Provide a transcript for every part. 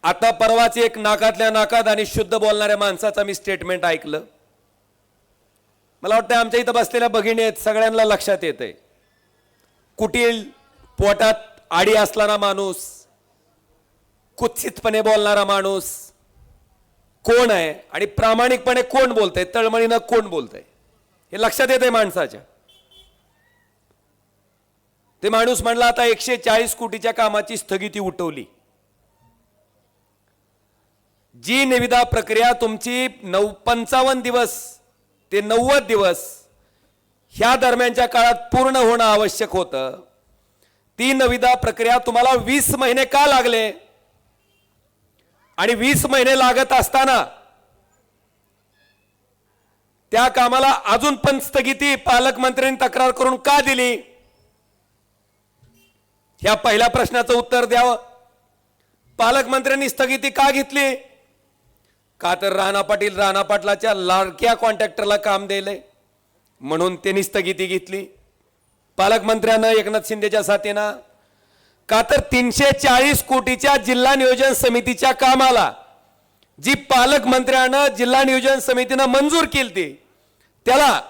आता परवाच एक नाकातल्या नाकात आणि शुद्ध बोलणाऱ्या माणसाचा मी स्टेटमेंट ऐकलं. मला वाटतं आमच्या इथं बसलेल्या भगिनी आहेत सगळ्यांना लक्षात येतंय. कुटील पोटात आडी असणारा माणूस, कुत्सितपणे बोलणारा माणूस कोण आहे आणि प्रामाणिकपणे कोण बोलतंय, तळमळीनं कोण बोलतंय हे लक्षात येतंय माणसाच्या. ते माणूस म्हणला आता 140 कोटीच्या कामाची स्थगिती उठवली. जी निविदा प्रक्रिया तुमची 55 दिवस ते 90 दिवस ह्या दरम्यानच्या काळात पूर्ण होणं आवश्यक होतं, ती निविदा प्रक्रिया तुम्हाला 20 महिने का लागले? आणि 20 महिने लागत असताना त्या कामाला अजून पण स्थगिती पालकमंत्र्यांनी तक्रार करून का दिली? ह्या पहिल्या प्रश्नाचं उत्तर द्यावं. पालकमंत्र्यांनी स्थगिती का घेतली? का तर राणा पाटलाच्या लाडक्या कॉन्ट्रॅक्टरला काम दिले म्हणून त्यांनी स्थगिती घेतली पालकमंत्र्यांना एकनाथ शिंदेच्या साथीनं. का तर 340 कोटीच्या जिल्हा नियोजन समितीच्या कामाला जी पालकमंत्र्यानं जिल्हा नियोजन समितीनं मंजूर केली त्याला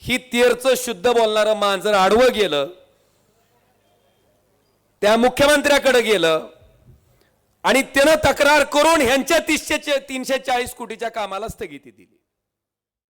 ही तेरचं शुद्ध बोलणारं मांजर आडवं गेलं, त्या मुख्यमंत्र्याकडे गेलं आणि त्यानं तक्रार करून ह्यांच्या 340 कोटीच्या कामाला स्थगिती दिली.